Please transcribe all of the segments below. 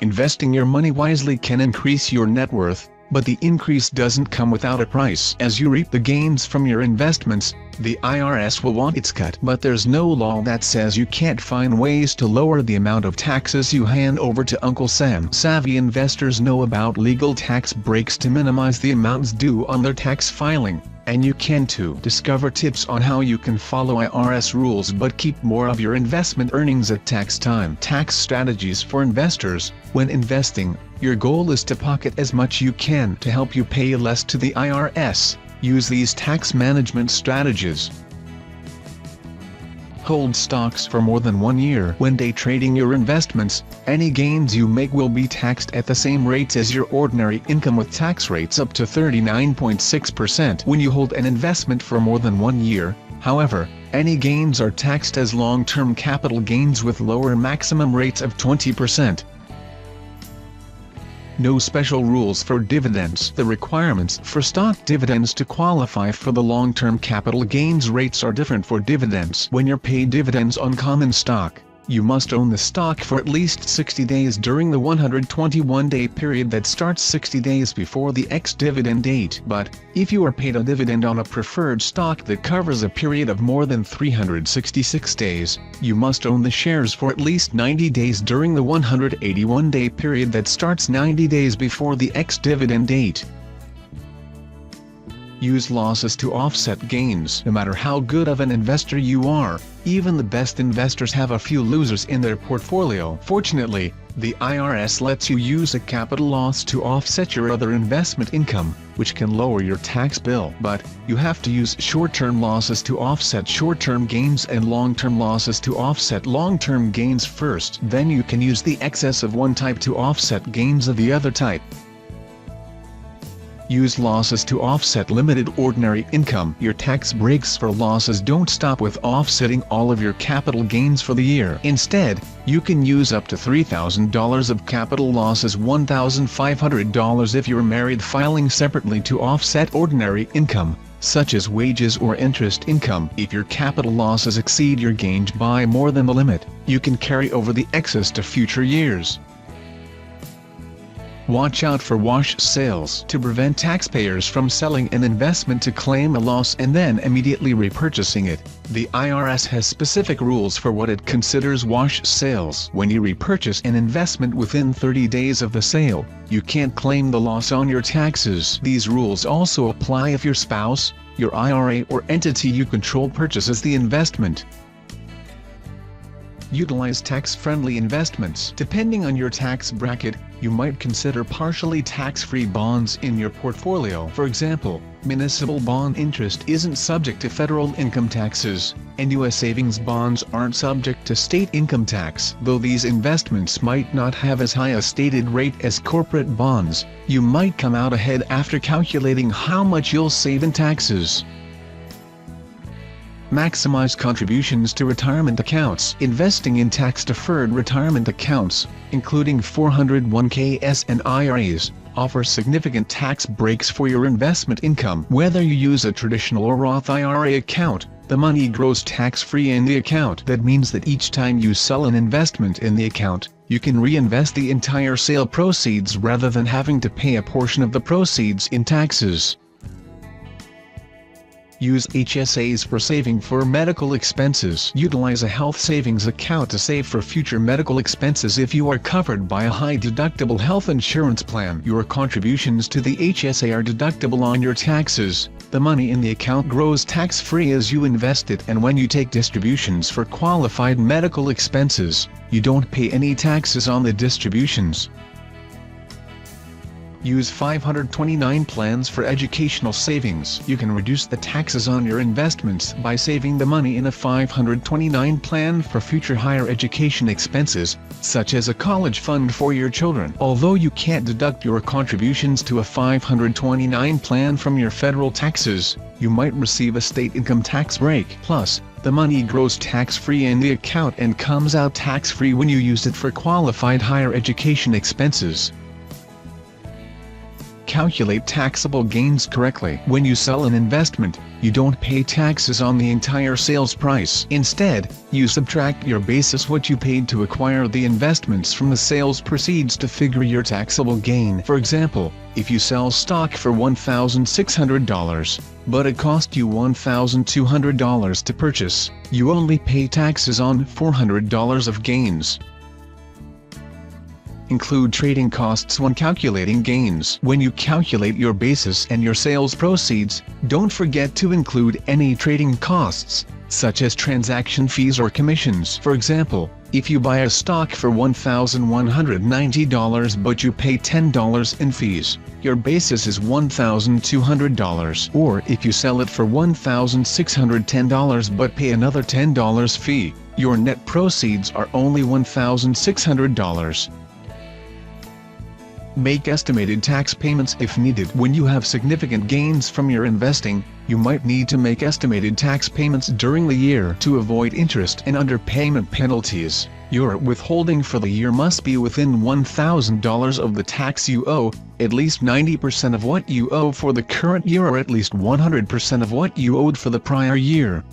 Investing your money wisely can increase your net worth, but the increase doesn't come without a price. As you reap the gains from your investments, the IRS will want its cut. But there's no law that says you can't find ways to lower the amount of taxes you hand over to Uncle Sam. Savvy investors know about legal tax breaks to minimize the amounts due on their tax filing, and you can too. Discover tips on how you can follow IRS rules but keep more of your investment earnings at tax time. Tax strategies for investors. When investing, your goal is to pocket as much you can to help you pay less to the IRS. Use these tax management strategies. Hold stocks for more than 1 year. When day trading your investments, any gains you make will be taxed at the same rates as your ordinary income, with tax rates up to 39.6%. When you hold an investment for more than 1 year, however, any gains are taxed as long-term capital gains with lower maximum rates of 20%. No special rules for dividends. The requirements for stock dividends to qualify for the long-term capital gains rates are different for dividends. When you're paid dividends on common stock, you must own the stock for at least 60 days during the 121-day period that starts 60 days before the ex-dividend date. But, if you are paid a dividend on a preferred stock that covers a period of more than 366 days, you must own the shares for at least 90 days during the 181-day period that starts 90 days before the ex-dividend date. Use losses to offset gains. No matter how good of an investor you are, even the best investors have a few losers in their portfolio. Fortunately, the IRS lets you use a capital loss to offset your other investment income, which can lower your tax bill. But, you have to use short-term losses to offset short-term gains and long-term losses to offset long-term gains first. Then you can use the excess of one type to offset gains of the other type. Use losses to offset limited ordinary income. Your tax breaks for losses don't stop with offsetting all of your capital gains for the year. Instead, you can use up to $3,000 of capital losses, $1,500 if you're married, filing separately to offset ordinary income, such as wages or interest income. If your capital losses exceed your gains by more than the limit, you can carry over the excess to future years. Watch out for wash sales. To prevent taxpayers from selling an investment to claim a loss and then immediately repurchasing it, the IRS has specific rules for what it considers wash sales. When you repurchase an investment within 30 days of the sale, you can't claim the loss on your taxes. These rules also apply if your spouse, your IRA, or entity you control purchases the investment. Utilize tax-friendly investments. Depending on your tax bracket, you might consider partially tax-free bonds in your portfolio. For example, municipal bond interest isn't subject to federal income taxes, and U.S. savings bonds aren't subject to state income tax. Though these investments might not have as high a stated rate as corporate bonds, you might come out ahead after calculating how much you'll save in taxes. Maximize contributions to retirement accounts. Investing in tax-deferred retirement accounts, including 401(k)s and IRAs, offers significant tax breaks for your investment income. Whether you use a traditional or Roth IRA account, the money grows tax-free in the account. That means that each time you sell an investment in the account, you can reinvest the entire sale proceeds rather than having to pay a portion of the proceeds in taxes. Use HSAs for saving for medical expenses. Utilize a health savings account to save for future medical expenses if you are covered by a high-deductible health insurance plan. Your contributions to the HSA are deductible on your taxes. The money in the account grows tax-free as you invest it, and when you take distributions for qualified medical expenses, you don't pay any taxes on the distributions. Use 529 plans for educational savings. You can reduce the taxes on your investments by saving the money in a 529 plan for future higher education expenses, such as a college fund for your children. Although you can't deduct your contributions to a 529 plan from your federal taxes, you might receive a state income tax break. Plus, The money grows tax-free in the account and comes out tax-free when you use it for qualified higher education expenses. Calculate taxable gains correctly. When you sell an investment, you don't pay taxes on the entire sales price. Instead, you subtract your basis what you paid to acquire the investments from the sales proceeds to figure your taxable gain. For example, if you sell stock for $1,600, but it cost you $1,200 to purchase, you only pay taxes on $400 of gains. Include trading costs when calculating gains. When you calculate your basis and your sales proceeds, don't forget to include any trading costs, such as transaction fees or commissions. For example, if you buy a stock for $1,190 but you pay $10 in fees, your basis is $1,200. Or if you sell it for $1,610 but pay another $10 fee, your net proceeds are only $1,600. Make estimated tax payments if needed. When you have significant gains from your investing, you might need to make estimated tax payments during the year to avoid interest and underpayment penalties. Your withholding for the year must be within $1,000 of the tax you owe, at least 90% of what you owe for the current year or at least 100% of what you owed for the prior year.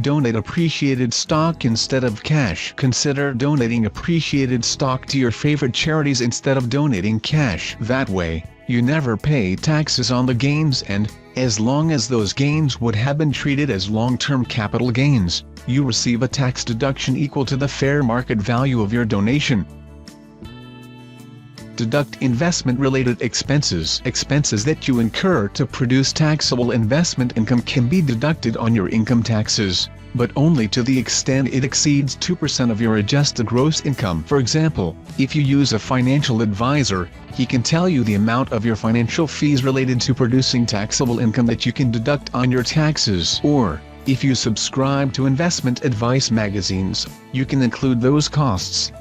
Donate appreciated stock instead of cash. Consider donating appreciated stock to your favorite charities instead of donating cash. That way, you never pay taxes on the gains and, as long as those gains would have been treated as long-term capital gains, you receive a tax deduction equal to the fair market value of your donation. Deduct investment-related expenses. Expenses that you incur to produce taxable investment income can be deducted on your income taxes, but only to the extent it exceeds 2% of your adjusted gross income. For example, if you use a financial advisor, he can tell you the amount of your financial fees related to producing taxable income that you can deduct on your taxes. Or, if you subscribe to investment advice magazines, you can include those costs.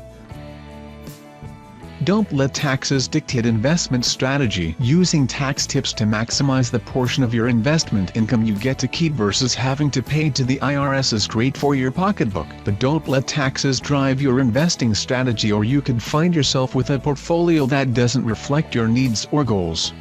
Don't let taxes dictate investment strategy. Using tax tips to maximize the portion of your investment income you get to keep versus having to pay to the IRS is great for your pocketbook. But don't let taxes drive your investing strategy, or you could find yourself with a portfolio that doesn't reflect your needs or goals.